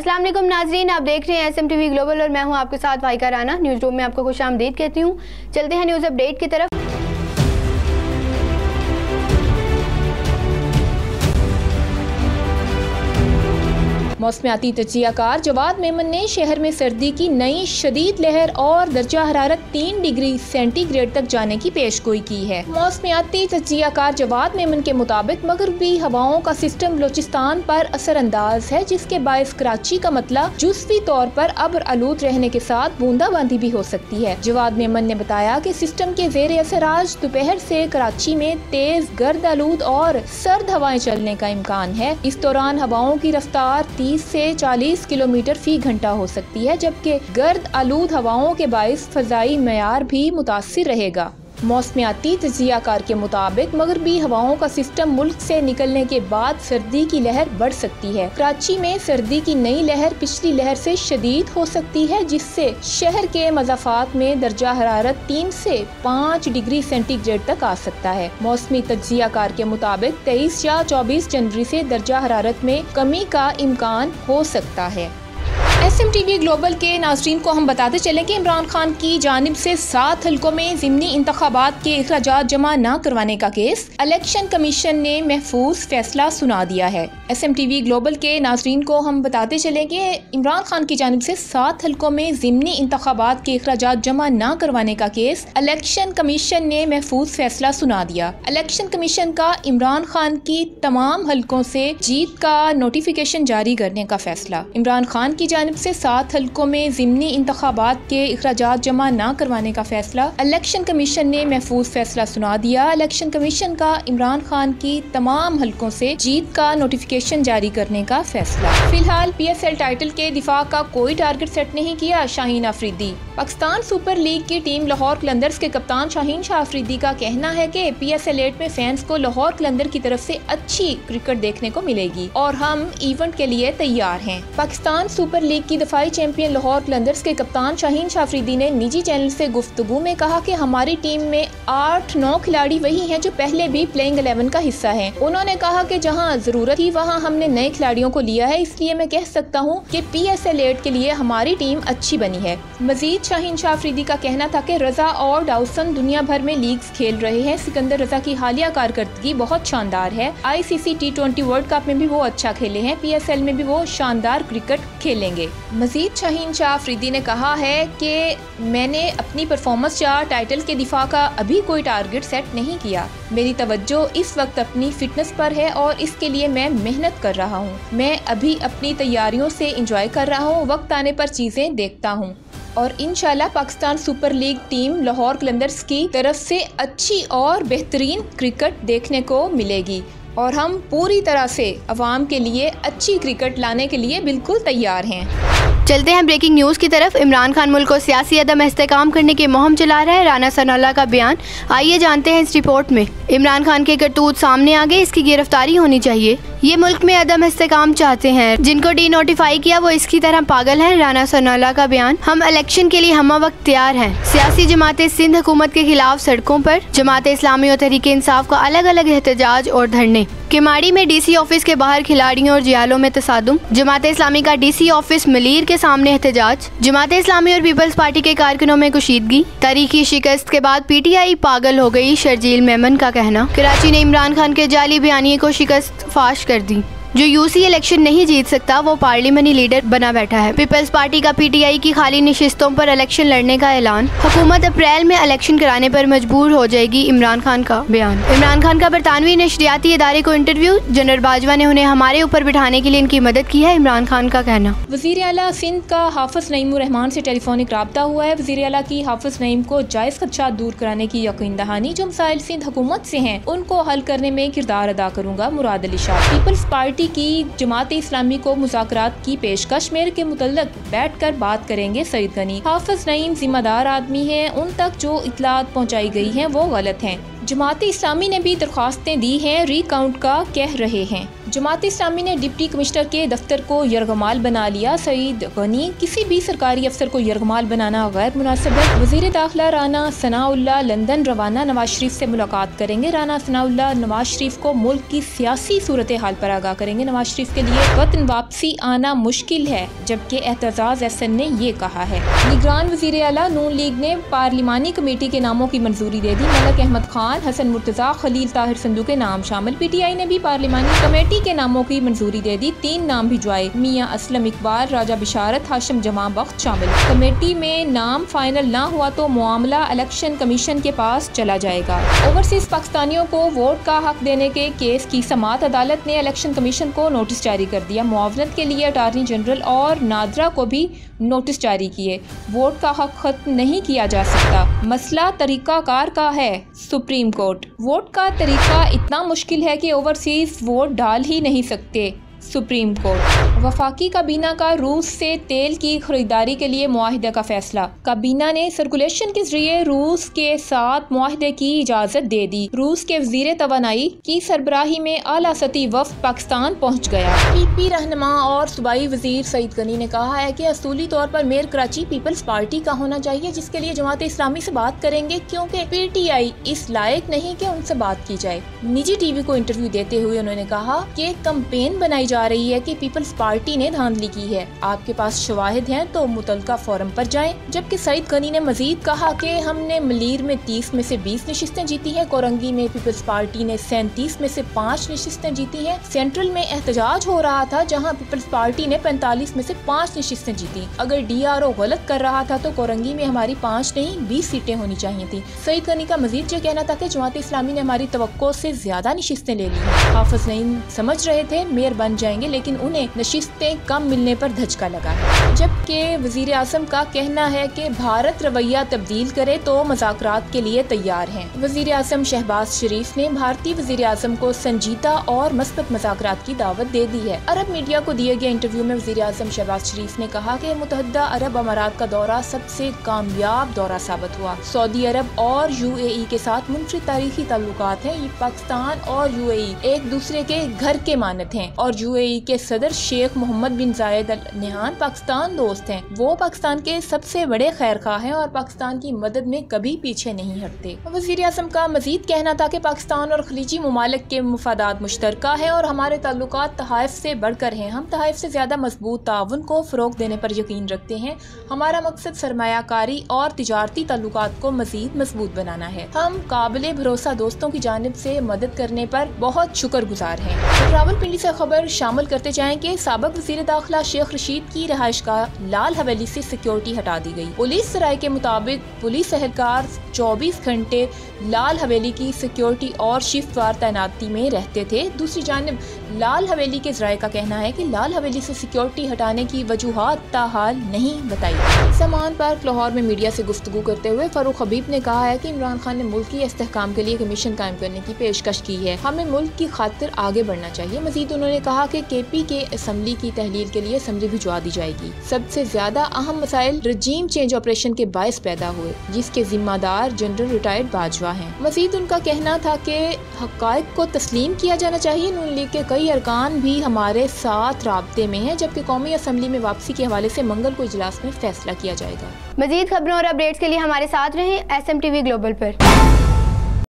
अस्सलाम वालेकुम नाजरीन, आप देख रहे हैं SMTV ग्लोबल और मैं हूं आपके साथ वाइका राना। न्यूज़ रूम में आपको खुशामदीद कहती हूं। चलते हैं न्यूज़ अपडेट की तरफ। मौसमियाती तजियाकार जवाद मेमन ने शहर में सर्दी की नई शदीद लहर और दर्जा हरारत 3 डिग्री सेंटीग्रेड तक जाने की पेशगोई की है। मौसमियाती तजियाकार जवाद मेमन के मुताबिक मगरबी हवाओं का सिस्टम बलोचिस्तान पर असरअंदाज है, जिसके बायस कराची का मतलब जुज़वी तौर पर अब्र आलूद रहने के साथ बूंदाबांदी भी हो सकती है। जवाद मेमन ने बताया कि सिस्टम के जेर असर आज दोपहर से कराची में तेज गर्द आलूद और सर्द हवाएं चलने का इम्कान है। इस दौरान हवाओं की रफ्तार 30 से 40 किलोमीटर फी घंटा हो सकती है, जबकि गर्द आलूद हवाओं के बाइस फजाई मयार भी मुतासिर रहेगा। मौसमियाती तजियाकार के मुताबिक मगरबी हवाओं का सिस्टम मुल्क से निकलने के बाद सर्दी की लहर बढ़ सकती है। कराची में सर्दी की नई लहर पिछली लहर से शदीद हो सकती है, जिससे शहर के मज़ाफ़ात में दर्जा हरारत 3 से 5 डिग्री सेंटीग्रेड तक आ सकता है। मौसमी तजियाकार के मुताबिक 23 या 24 जनवरी से दर्जा हरारत में कमी का इम्कान हो सकता है। SMTV ग्लोबल के नाज़रीन को हम बताते चलें कि इमरान खान की जानिब से 7 हल्कों में ज़िमनी इंतखाबात के अखराजात जमा न करवाने का केस इलेक्शन कमीशन ने महफूज फैसला सुना दिया है। SMTV ग्लोबल के नाज़रीन को हम बताते चलें कि इमरान खान की जानिब से 7 हल्कों में ज़िमनी इंतखाबात के अखराजात जमा न करवाने का केस इलेक्शन कमीशन ने महफूज फैसला सुना दिया। इलेक्शन कमीशन का इमरान खान की तमाम हल्कों से जीत का नोटिफिकेशन जारी करने का फैसला। इमरान खान की जानिब से 7 हल्कों में ज़िमनी इंतखाबात के अखराजात जमा न करवाने का फैसला इलेक्शन कमीशन ने महफूज फैसला सुना दिया। इलेक्शन कमीशन का इमरान खान की तमाम हल्कों से जीत का नोटिफिकेशन जारी करने का फैसला। फिलहाल PSL टाइटल के दिफा का कोई टारगेट सेट नहीं किया शाहीन अफरीदी। पाकिस्तान सुपर लीग की टीम लाहौर कलंदर्स के कप्तान शाहीन शाह अफरीदी का कहना है कि PSL 8 में फैंस को लाहौर कलंदर की तरफ से अच्छी क्रिकेट देखने को मिलेगी और हम इवेंट के लिए तैयार हैं। पाकिस्तान सुपर लीग की दफाई चैंपियन लाहौर कलंदर्स के कप्तान शाहीन शाह अफरीदी ने निजी चैनल से गुफ्तगू में कहा कि हमारी टीम में 8-9 खिलाड़ी वही हैं जो पहले भी प्लेइंग 11 का हिस्सा हैं। उन्होंने कहा कि जहां जरूरत थी वहां हमने नए खिलाड़ियों को लिया है, इसलिए मैं कह सकता हूं कि PSL 8 के लिए हमारी टीम अच्छी बनी है। मजीद शाहीन शाह अफरीदी का कहना था कि रजा और डाउसन दुनिया भर में लीग्स खेल रहे हैं। सिकंदर रजा की हालिया कारकर्दगी बहुत शानदार है। ICC T20 वर्ल्ड कप में भी वो अच्छा खेले हैं, PSL में भी वो शानदार क्रिकेट खेलेंगे। मजीद शाहीन शाह अफरीदी ने कहा है कि मैंने अपनी परफॉर्मेंस या टाइटल के दिफा का अभी कोई टारगेट सेट नहीं किया। मेरी तवज्जो इस वक्त अपनी फिटनेस पर है और इसके लिए मैं मेहनत कर रहा हूँ। मैं अभी अपनी तैयारियों से इंजॉय कर रहा हूँ, वक्त आने पर चीज़ें देखता हूँ और इंशाल्लाह Pakistan super league team Lahore Qalandars की तरफ से अच्छी और बेहतरीन क्रिकेट देखने को मिलेगी और हम पूरी तरह से अवाम के लिए अच्छी क्रिकेट लाने के लिए बिल्कुल तैयार हैं। चलते हैं ब्रेकिंग न्यूज़ की तरफ। इमरान खान मुल्क को सियासी अदम इस्तेकाम करने की मुहिम चला रहा है, राना सनाउल्लाह का बयान। आइए जानते हैं इस रिपोर्ट में। इमरान खान के करतूत सामने आ गए, इसकी गिरफ्तारी होनी चाहिए। ये मुल्क में अदम इस्तेकाम चाहते हैं, जिनको डी नोटिफाई किया वो इसकी तरह पागल हैं। राना सनाउल्लाह का बयान। हम इलेक्शन के लिए हम वक्त तैयार हैं। सियासी जमातें सिंध हुकूमत के खिलाफ सड़कों पर। जमात इस्लामी और तहरीक इंसाफ का अलग अलग एहतजाज और धरने। किमाड़ी में DC ऑफिस के बाहर खिलाड़ियों और जियालों में तसादुम। जमात इस्लामी का DC ऑफिस मलीर के सामने एहतजाज। जमात इस्लामी और पीपल्स पार्टी के कारकुनों में कुशीदगी। तारीखी शिकस्त के बाद PTI पागल हो गई, शर्जील मेमन का कहना। कराची ने इमरान खान के जाली बयानिए को शिकस्त फाश कर दी। जो UC इलेक्शन नहीं जीत सकता वो पार्लियामेंटी लीडर बना बैठा है। पीपल्स पार्टी का PTI की खाली निशिस्तों पर इलेक्शन लड़ने का ऐलान। हुकूमत अप्रैल में इलेक्शन कराने पर मजबूर हो जाएगी, इमरान खान का बयान। इमरान खान का बरतानवी नशरियाती इदारे को इंटरव्यू। जनरल बाजवा ने उन्हें हमारे ऊपर बिठाने के लिए इनकी मदद की है, इमरान खान का कहना। वज़ीर आला सिंध का हाफिज नईम उर रहमान से टेलीफोनिक राब्ता हुआ है। वज़ीर आला की हाफिज नईम को जायज़ खदशात दूर कराने की यकीन दहानी। जो मसाइल सिंध हुकूमत से हैं उनको हल करने में किरदार अदा करूँगा, मुराद अली शाह। पीपल्स पार्टी की जमात इस्लामी को मुज़ाकरात की पेशकश मेरे के मुतल्लक बैठ कर बात करेंगे सईद गनी। हाफिज नईम जिम्मेदार आदमी है, उन तक जो इतलात पहुँचाई गई है वो गलत है। जमात इस्लामी ने भी दरख्वास्तें दी हैं, रिकाउंट का कह रहे हैं। जमात इस्लामी ने डिप्टी कमिश्नर के दफ्तर को यरगमाल बना लिया। सईद गनी, किसी भी सरकारी अफसर को यरगमाल बनाना गैर मुनासिब है। वज़ीर दाखिला राना सनाउल्लाह लंदन रवाना, नवाज शरीफ से मुलाकात करेंगे। राना सनाउल्लाह नवाज शरीफ को मुल्क की सियासी सूरत हाल पर आगाह करेंगे। नवाज शरीफ के लिए वतन वापसी आना मुश्किल है, जबकि एहतजाज एहसन ने ये कहा है। निगरान वज़ीर आला नून लीग ने पार्लिमानी कमेटी के नामों की मंजूरी दे दी। मलक अहमद खान, हसन मुर्तज़ा, खलील ताहिर संधू के नाम शामिल। PTI ने भी पार्लिमानी कमेटी के नामों की मंजूरी दे दी। 3 नाम भिजवाए, मियां असलम इकबाल, राजा बिशारत, हाशिम जमा बख्त शामिल। कमेटी में नाम फाइनल ना हुआ तो मामला इलेक्शन कमीशन के पास चला जाएगा। ओवरसीज पाकिस्तानियों को वोट का हक देने के केस की समाअत अदालत ने इलेक्शन कमीशन को नोटिस जारी कर दिया। मुआवनत के लिए अटार्नी जनरल और नादरा को भी नोटिस जारी किए। वोट का हक खत्म नहीं किया जा सकता, मसला तरीकाकार का है। सुप्रीम कोर्ट, वोट का तरीका इतना मुश्किल है कि ओवरसीज वोट डाल ही नहीं सकते। Supreme court. वफाकी काबीना का रूस से तेल की खरीदारी के लिए मुआहिदे का फैसला। काबीना ने सर्कुलेशन के जरिए रूस के साथ मुआहिदे की इजाज़त दे दी। रूस के वज़ीर तवानाई की सरबराही में आला सतही वफ़द पाकिस्तान पहुँच गया। PP रहनुमा और सूबाई वज़ीर सईद गनी ने कहा है कि असूली तौर पर मेयर कराची पीपल्स पार्टी का होना चाहिए, जिसके लिए जमात इस्लामी से बात करेंगे, क्योंकि PTI इस लायक नहीं कि उनसे बात की जाए। निजी TV को इंटरव्यू देते हुए उन्होंने कहा कि कैंपेन बनाई जा रही है कि पीपल्स पार्टी ने धांधली की है। आपके पास शवाहिद हैं तो मुतलका फोरम पर जाएं। जबकि सईद गनी ने मजीद कहा कि हमने मलीर में 30 में से 20 नशिस्तें जीती हैं। कोरंगी में पीपल्स पार्टी ने 37 में से 5 नशिस्तें जीती हैं। सेंट्रल में एहतजाज हो रहा था, जहां पीपल्स पार्टी ने 45 में से 5 नशिस्तें जीती। अगर DRO गलत कर रहा था तो कोरंगी में हमारी 5 नहीं 20 सीटें होनी चाहिए थी। सईद गनी का मजीद ये कहना था कि जमात इस्लामी ने हमारी तवक्को से ज्यादा नशिस्तें ले ली। हाफिज नईम समझ रहे थे मेयर बन जाएंगे, लेकिन उन्हें नशिस्तें कम मिलने पर धचका लगा। जबकि वजीर आज़म का कहना है कि भारत रवैया तब्दील करे तो मुज़ाकरात के लिए तैयार हैं। वजीर आज़म शहबाज शरीफ ने भारतीय वजीर आज़म को संजीदा और मस्बत मुज़ाकरात की दावत दे दी है। अरब मीडिया को दिए गए इंटरव्यू में वजीर आज़म शहबाज शरीफ ने कहा कि मुत्तहदा अरब अमारात का दौरा सबसे कामयाब दौरा साबित हुआ। सऊदी अरब और UAE के साथ मुनफरिद तारीखी ताल्लुकात हैं। पाकिस्तान और UAE एक दूसरे के घर के मानत हैं और UAE के सदर शेख मोहम्मद बिन जायद अल नहयान पाकिस्तान दोस्त हैं। वो पाकिस्तान के सबसे बड़े खैरखा हैं और पाकिस्तान की मदद में कभी पीछे नहीं हटते। वज़ीर आज़म का मजीद कहना था कि पाकिस्तान और खलीजी ममालिक के मुफादात मुश्तरका हैं और हमारे ताल्लुकात तहाइफ से बढ़कर हैं। हम तहाइफ से ज्यादा मजबूत ताउन को फ़रोग देने पर यकीन रखते हैं। हमारा मकसद सरमायाकारी और तिजारती ताल्लुकात को मजीद मजबूत बनाना है। हम काबिल भरोसा दोस्तों की जानिब से मदद करने पर बहुत शुक्रगुजार हैं। रावलपिंडी से खबर शामिल करते जाएं कि साबिक वज़ीर दाखिला शेख रशीद की रहायश का लाल हवेली से सिक्योरिटी हटा दी गई। पुलिस राय के मुताबिक पुलिस एहलकार 24 घंटे लाल हवेली की सिक्योरिटी और शिफ्टवार तैनाती में रहते थे। दूसरी जानिब लाल हवेली के ज़राए का कहना है कि लाल हवेली से सिक्योरिटी हटाने की वजूहात ताहाल नहीं बताई। सामान पार्क लाहौर में मीडिया से गुफ्तगू करते हुए फारूक हबीब ने कहा है कि इमरान खान ने मुल्क की इस्तेहकाम के लिए कमीशन कायम करने की पेशकश की है। हमें मुल्क की खातिर आगे बढ़ना चाहिए। मजीद उन्होंने कहा कि KP के असम्बली की तहलील के लिए असम्बली भिजवा दी जाएगी। सबसे ज्यादा अहम मसाइल रजीम चेंज ऑपरेशन के बायस पैदा हुए, जिसके जिम्मेदार जनरल रिटायर्ड बाजवा हैं। मजीद उनका कहना था कि हक़ाइक़ को तस्लीम किया जाना चाहिए। नून लीग के कई अरकान भी हमारे साथ राब्ते में हैं, जबकि कौमी असम्बली में वापसी के हवाले से मंगल को इजलास में फैसला किया जाएगा। मजीद खबरों और अपडेट्स के लिए हमारे साथ रहें SMTV ग्लोबल पर।